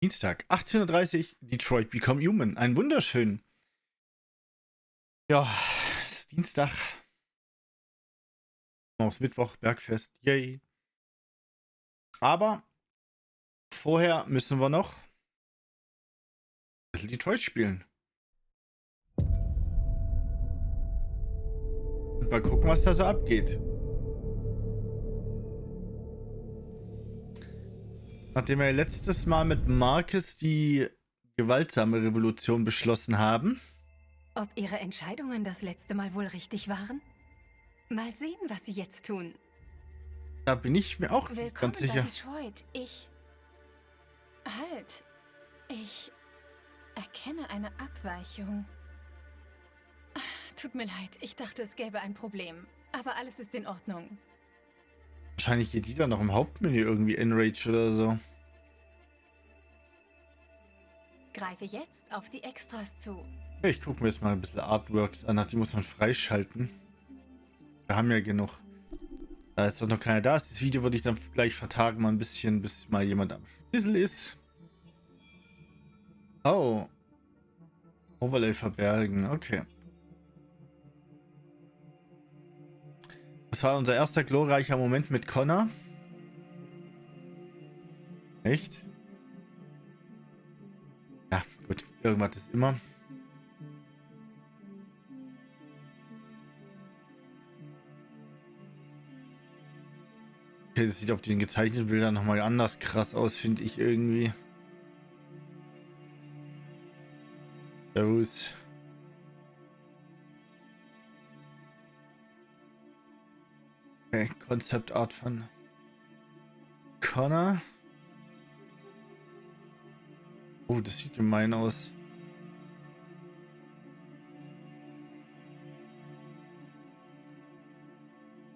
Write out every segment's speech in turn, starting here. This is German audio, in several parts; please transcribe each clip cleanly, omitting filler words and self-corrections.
Dienstag, 18:30 Uhr, Detroit Become Human. Ein wunderschön. Ja, es ist Dienstag. Morgen ist Mittwoch, Bergfest. Yay. Aber vorher müssen wir noch ein bisschen Detroit spielen. Und mal gucken, was da so abgeht. Nachdem wir letztes Mal mit Marcus die gewaltsame Revolution beschlossen haben. Ob Ihre Entscheidungen das letzte Mal wohl richtig waren? Mal sehen, was Sie jetzt tun. Da bin ich mir auch Willkommen ganz sicher. bei Detroit. Ich erkenne eine Abweichung. Tut mir leid, ich dachte, es gäbe ein Problem. Aber alles ist in Ordnung. Wahrscheinlich geht die dann noch im Hauptmenü irgendwie Enrage oder so. Greife jetzt auf die Extras zu. Ich gucke mir jetzt mal ein bisschen Artworks an. Die muss man freischalten. Wir haben ja genug. Da ist doch noch keiner da. Das Video würde ich dann gleich vertagen, mal ein bisschen, bis mal jemand am Schlüssel ist. Oh. Overlay verbergen. Okay. Das war unser erster glorreicher Moment mit Connor. Echt? Ja, gut. Irgendwas ist immer. Okay, das sieht auf den gezeichneten Bildern nochmal anders krass aus, finde ich irgendwie. Los. Okay, Concept Art von Connor. Oh, das sieht gemein aus.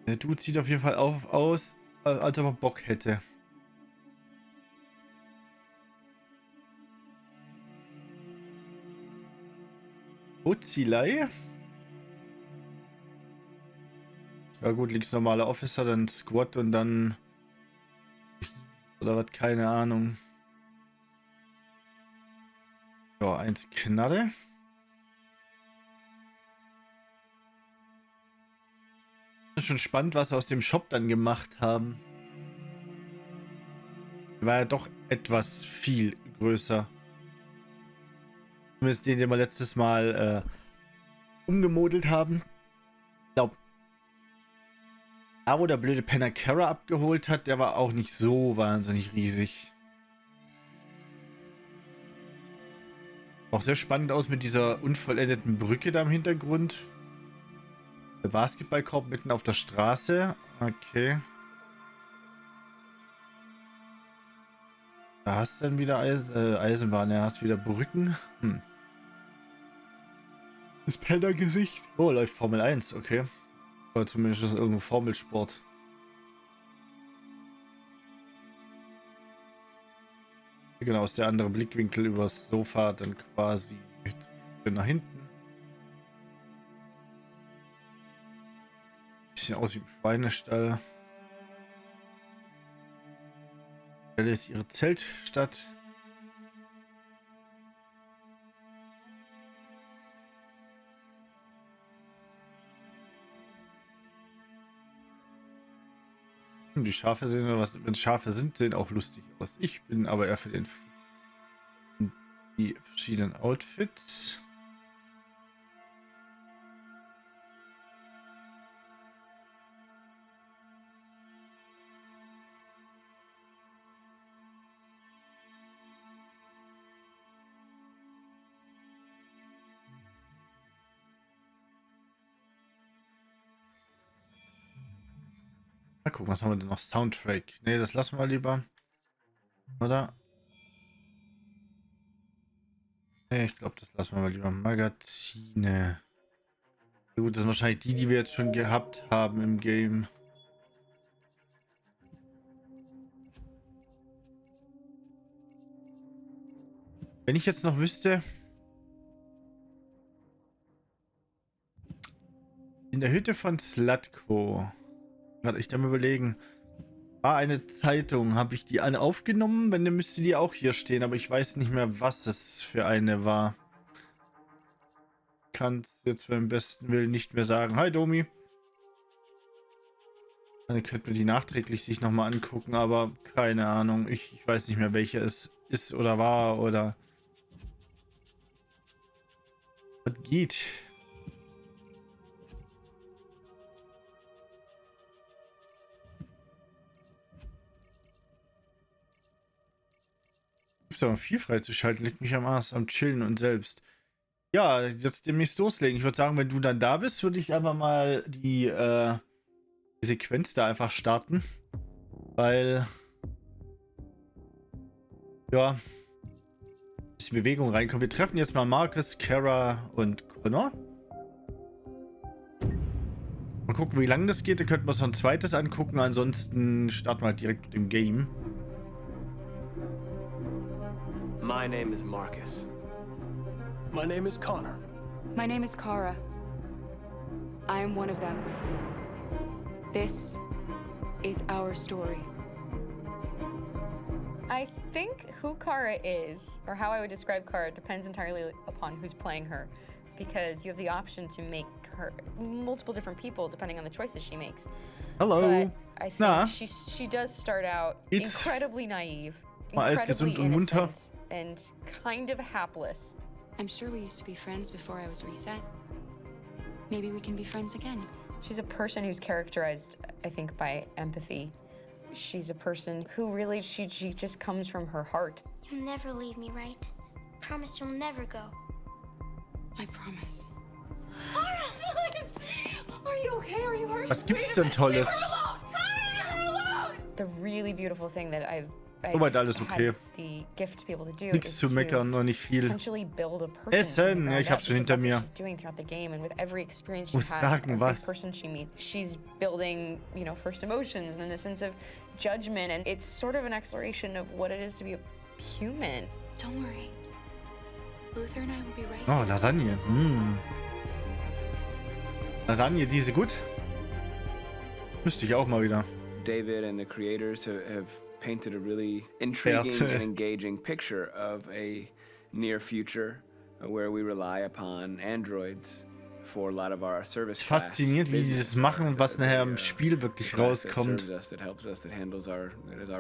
Der Dude sieht auf jeden Fall aus, als ob er Bock hätte. Uzilei. Ja gut, links normaler Officer, dann Squad und dann... Oder was, keine Ahnung. Ja, 1 Knarre. Das ist schon spannend, was sie aus dem Shop dann gemacht haben. War ja doch etwas viel größer. Zumindest den wir letztes Mal umgemodelt haben. Ich glaube, da wo der blöde Penner Kara abgeholt hat, der war auch nicht so wahnsinnig riesig. Auch sehr spannend aus mit dieser unvollendeten Brücke da im Hintergrund. Der Basketballkorb mitten auf der Straße. Okay. Da hast du dann wieder Eisenbahn, ja, hast wieder Brücken. Das Penner-Gesicht. Oh, läuft Formel 1, okay. Oder zumindest ist irgendwo Formelsport. Genau, ist der andere Blickwinkel übers Sofa dann quasi nach hinten. Bisschen aus wie im Schweinestall. Stelle ist ihre Zeltstadt. Die Schafe sehen, oder was, wenn Schafe sind, sehen auch lustig aus. Ich bin aber eher für die verschiedenen Outfits. Mal gucken, was haben wir denn noch? Soundtrack. Ne, das lassen wir lieber. Oder? Ne, ich glaube, das lassen wir mal lieber. Magazine. Ja, gut, das sind wahrscheinlich die wir jetzt schon gehabt haben im Game. Wenn ich jetzt noch wüsste, in der Hütte von Slatko, warte, ich da mal überlegen, War eine Zeitung. Habe ich die alle aufgenommen? Wenn, dann müsste die auch hier stehen. Aber ich weiß nicht mehr, was es für eine war. Kann es jetzt beim besten Willen nicht mehr sagen. Hi, Domi. Dann könnte man die nachträglich sich nochmal angucken, aber keine Ahnung. Ich weiß nicht mehr, welche es ist oder war oder... Was geht? Gibt aber viel freizuschalten, liegt mich am Arsch, am Chillen und selbst. Ja, jetzt demnächst loslegen. Ich würde sagen, wenn du dann da bist, würde ich einfach mal die Sequenz da einfach starten. Weil, ja, ein bisschen Bewegung reinkommt. Wir treffen jetzt mal Marcus, Kara und Connor. Mal gucken, wie lange das geht. Dann könnten wir uns noch ein zweites angucken. Ansonsten starten wir halt direkt mit dem Game. My name is Marcus. My name is Connor. My name is Kara. I am one of them. This is our story. I think who Kara is, or how I would describe Kara, depends entirely upon who's playing her. Because you have the option to make her multiple different people depending on the choices she makes. Hello. But I think she does start out incredibly naive, incredibly innocent, and kind of hapless. I'm sure we used to be friends before I was reset. Maybe we can be friends again. She's a person who's characterized, I think, by empathy. She's a person who really, she just comes from her heart. You'll never leave me, right? Promise you'll never go. I promise. Kara, please! Are you okay? Are you hurt? Was gibt's denn Tolles? The really beautiful thing that I've Soweit alles okay. had the gift to be able to do Nichts is zu meckern, noch nicht viel. essentially build a person Essen, from the ja, ich ground hab's up, schon hinter because that's mir. what she's doing throughout the game, and with every experience she Muss has, sagen, every was? person she meets, she's building, you know, first emotions and then the sense of judgment, and it's sort of an exploration of what it is to be a human. Don't worry. Luther and I will be right Oh, here. Lasagne. Lasagne, diese gut? Müsste ich auch mal wieder. David and the creators have painted a really intriguing and engaging picture of a near future where we rely upon androids for a lot of our service class Fasziniert, wie die das machen und was nachher im Spiel wirklich rauskommt. That helps us, that handles our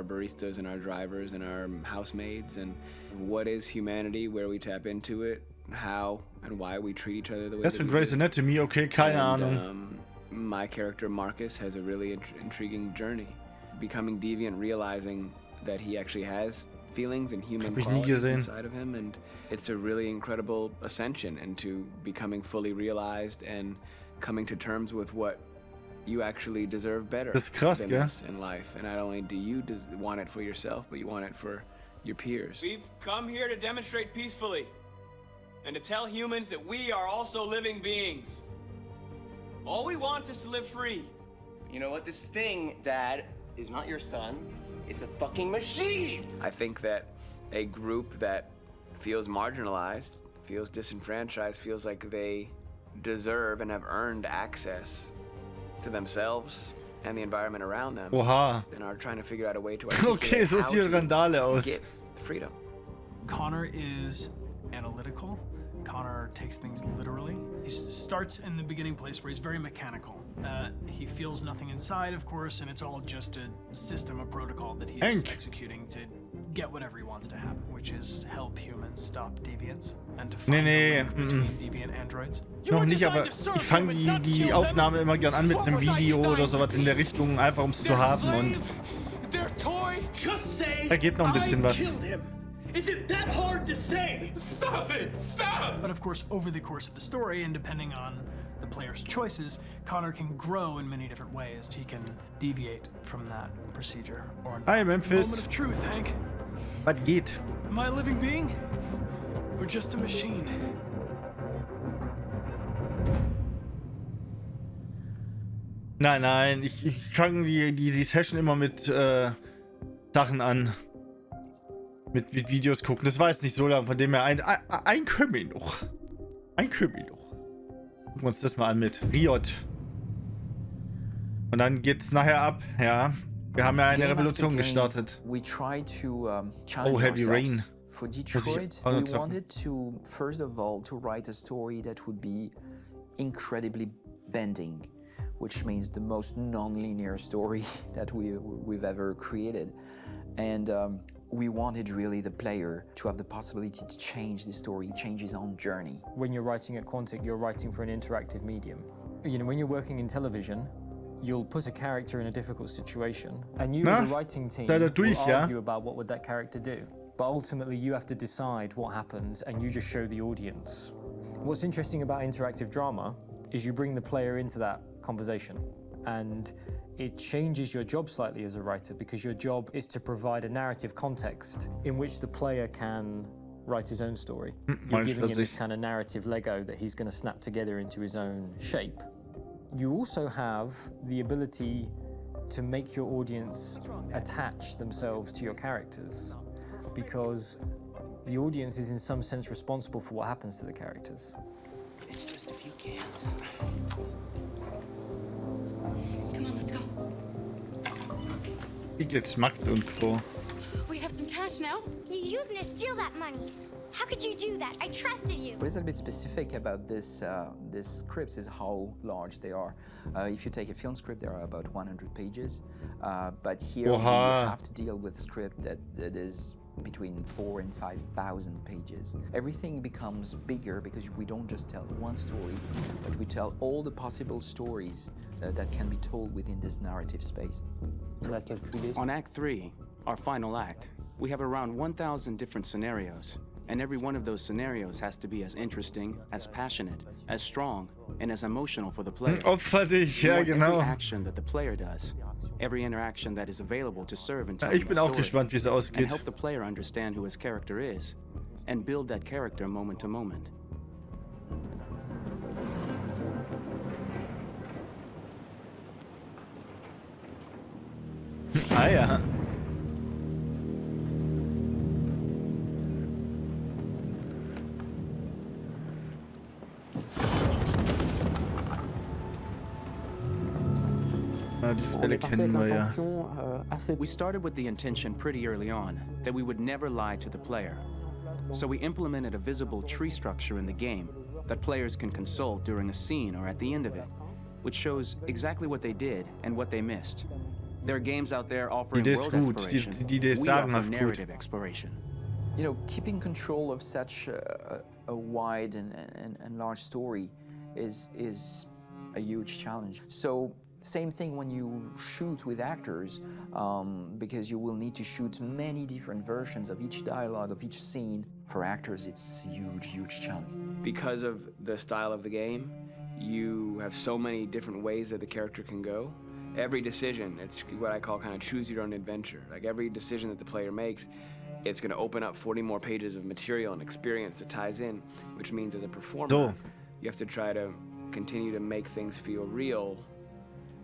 baristas and our drivers and our housemaids, and what is humanity, where we tap into it, how and why we treat each other the way Das that von we Grey's do. Anatomy, okay, keine Ahnung. My character Marcus has a really intriguing journey, becoming deviant, realizing that he actually has feelings and human Hab ich nie qualities gesehen. inside of him, and it's a really incredible ascension into becoming fully realized and coming to terms with what you actually deserve better Das ist krass, than gell? this in life. And not only do you want it for yourself, but you want it for your peers. We've come here to demonstrate peacefully and to tell humans that we are also living beings. All we want is to live free. You know what? This thing, Dad, is not your son. It's a fucking machine! I think that a group that feels marginalized, feels disenfranchised, feels like they deserve and have earned access to themselves and the environment around them, Oha. and are trying to figure out a way to Okay, so how sieht to Randale aus. get freedom. Connor is analytical. Connor takes things literally. He starts in the beginning place where he's very mechanical. He feels nothing inside, of course, and it's all just a system, a protocol that he's executing to get whatever he wants to happen, which is help humans stop deviants and to find the link between deviant androids. Noch nicht, aber ich fange die Aufnahme immer gern an mit einem Video oder sowas in der Richtung, einfach um es zu haben, und da geht noch ein bisschen was. Is it that hard to say? Stop it! Stop! But of course, over the course of the story, and depending on the player's choices, Connor can grow in many different ways. He can deviate from that procedure or not. Hi, Memphis. Moment of truth, Hank. Was geht? Am I a living being? Or just a machine? Nein, ich fange die Session immer mit Sachen an. Mit Videos gucken. Das war jetzt nicht so lang, von dem her ein können wir noch. Ein können wir noch. Gucken wir uns das mal an mit Riot. Und dann geht's nachher ab, ja. Wir haben ja eine Game after Revolution game, gestartet. We try to challenge Heavy Rain. ourselves. For Detroit, auch noch we zocken. wanted to, first of all, to write a story that would be incredibly bending, which means the most non-linear story that we've ever created. And we wanted really the player to have the possibility to change the story, change his own journey. When you're writing at Quantic, you're writing for an interactive medium. You know, when you're working in television, you'll put a character in a difficult situation, and you as a writing team will argue about what would that character do. But ultimately, you have to decide what happens, and you just show the audience. What's interesting about interactive drama is you bring the player into that conversation, and it changes your job slightly as a writer, because your job is to provide a narrative context in which the player can write his own story. You're giving him this kind of narrative Lego that he's going to snap together into his own shape. You also have the ability to make your audience attach themselves to your characters, because the audience is in some sense responsible for what happens to the characters. It's just a few cans. Come on, let's go. Hier geht's Max und Co. We have some cash now. You used me to steal that money. How could you do that? I trusted you. What is a bit specific about these scripts is how large they are. If you take a film script, there are about 100 pages. But here we have to deal with a script that is between 4,000 and 5,000 pages. Everything becomes bigger because we don't just tell one story, but we tell all the possible stories that can be told within this narrative space. On Act 3, our final act, we have around 1,000 different scenarios. And every one of those scenarios has to be as interesting, as passionate, as strong, and as emotional for the player. Opfer dich, ja Every genau. action that the player does, every interaction that is available to serve and tell Ich bin the auch story, gespannt, wie es and ausgeht. help the player understand who his character is, and build that character moment to moment. Ah ja. We started with the intention pretty early on that we would never lie to the player. So we implemented a visible tree structure in the game that players can consult during a scene or at the end of it, which shows exactly what they did and what they missed. There are games out there offering world exploration. We offer narrative exploration. You know, keeping control of such a wide and large story is a huge challenge. So same thing when you shoot with actors, because you will need to shoot many different versions of each dialogue, of each scene. For actors, it's a huge challenge. Because of the style of the game, you have so many different ways that the character can go. Every decision, it's what I call kind of choose your own adventure. Like every decision that the player makes, it's going to open up 40 more pages of material and experience that ties in, which means as a performer, you have to try to continue to make things feel real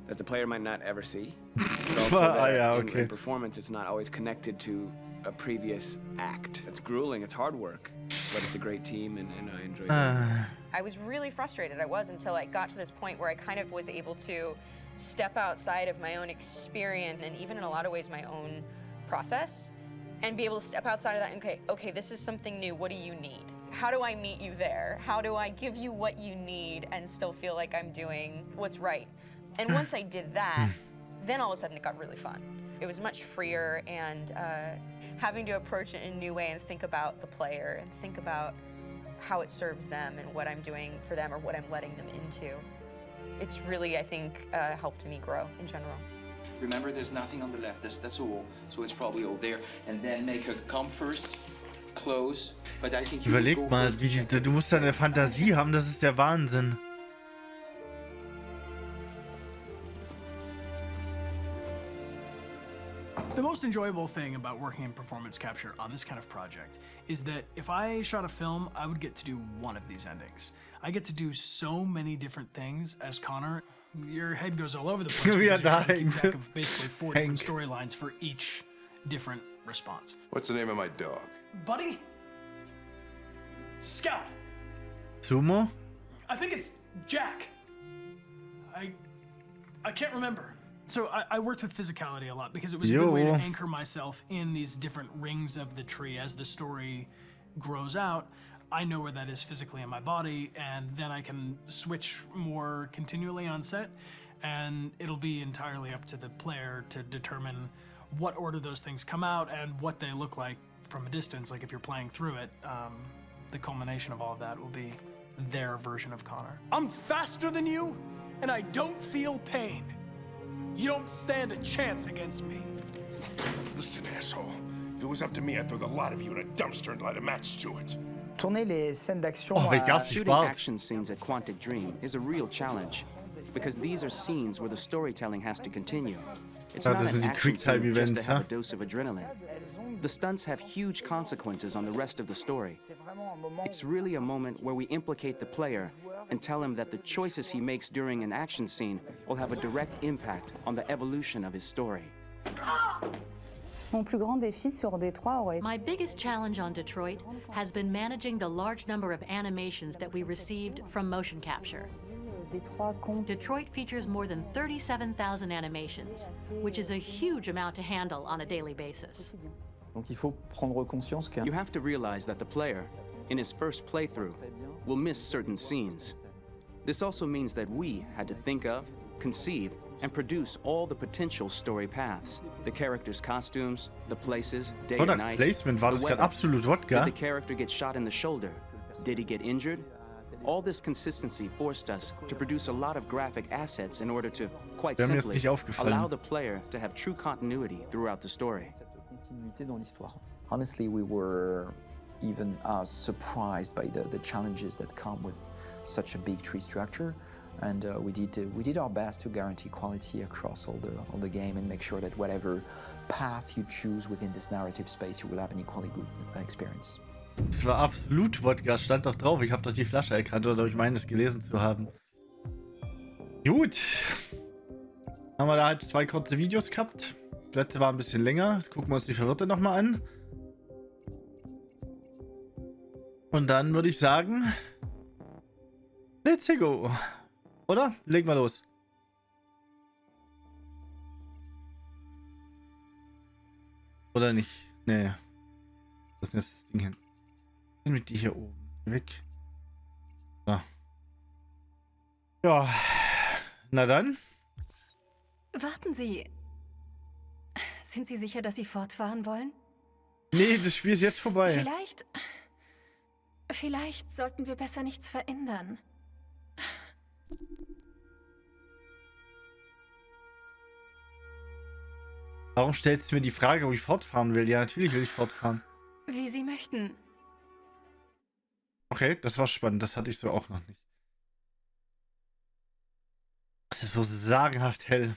that the player might not ever see. But also that in performance, it's not always connected to a previous act. It's grueling, it's hard work, but it's a great team and I enjoy it. I was really frustrated, until I got to this point where I kind of was able to step outside of my own experience and even in a lot of ways my own process and be able to step outside of that and okay, this is something new, what do you need? How do I meet you there? How do I give you what you need and still feel like I'm doing what's right? And once I did that, then all of a sudden it got really fun. It was much freer and having to approach it in a new way and think about the player and think about how it serves them and what I'm doing for them or what I'm letting them into. It's really, I think, helped me grow in general. Remember, there's nothing on the left. That's all. So it's probably all there. And then make her come first, close. But I think you Überleg mal, du musst deine Fantasie haben, das ist der Wahnsinn. The most enjoyable thing about working in performance capture on this kind of project is that if I shot a film, I would get to do one of these endings. I get to do so many different things as Connor. Your head goes all over the place because you're trying to keep track of basically 4 different storylines for each different response. What's the name of my dog? Buddy? Scout. Sumo? I think it's Jack. I can't remember. So I worked with physicality a lot because it was a good way to anchor myself in these different rings of the tree. As the story grows out, I know where that is physically in my body, and then I can switch more continually on set, and it'll be entirely up to the player to determine what order those things come out and what they look like from a distance. Like if you're playing through it, the culmination of all of that will be their version of Connor. I'm faster than you, and I don't feel pain. You don't stand a chance against me. Listen, asshole. If it was up to me, I'd throw the lot of you in a dumpster and light a match to it. Tourner les scènes d'action. Shooting action scenes at Quantic Dream is a real challenge, because these are scenes where the storytelling has to continue. It's not an action scene just to have a dose of adrenaline. The stunts have huge consequences on the rest of the story. It's really a moment where we implicate the player and tell him that the choices he makes during an action scene will have a direct impact on the evolution of his story. My biggest challenge on Detroit has been managing the large number of animations that we received from motion capture. Detroit features more than 37,000 animations, which is a huge amount to handle on a daily basis. You have to realize that the player, in his first playthrough, will miss certain scenes. This also means that we had to think of, conceive, and produce all the potential story paths. The characters' costumes, the places, day and night. Placement war das gerade absolut Wodka. Did the character get shot in the shoulder? Did he get injured? All this consistency forced us to produce a lot of graphic assets in order to, quite simply, allow the player to have true continuity throughout the story. Honestly, we were even surprised by the challenges that come with such a big tree structure. And we did our best to guarantee quality across all the game and make sure that whatever path you choose within this narrative space, you will have an equally good experience. Das war absolut Wodka, stand doch drauf. Ich habe doch die Flasche erkannt, oder ich meine es gelesen zu haben. Gut. Haben wir da halt 2 kurze Videos gehabt. Das letzte war ein bisschen länger. Jetzt gucken wir uns die Verwirrte nochmal an. Und dann würde ich sagen, let's go. Oder? Legen wir los. Oder nicht? Nee. Was ist denn jetzt das Ding hin? Mit die hier oben. Weg. So. Ja. Na dann. Warten Sie. Sind Sie sicher, dass Sie fortfahren wollen? Nee, das Spiel ist jetzt vorbei. Vielleicht sollten wir besser nichts verändern. Warum stellst du mir die Frage, ob ich fortfahren will? Ja, natürlich will ich fortfahren. Wie Sie möchten. Okay, das war spannend. Das hatte ich so auch noch nicht. Das ist so sagenhaft hell.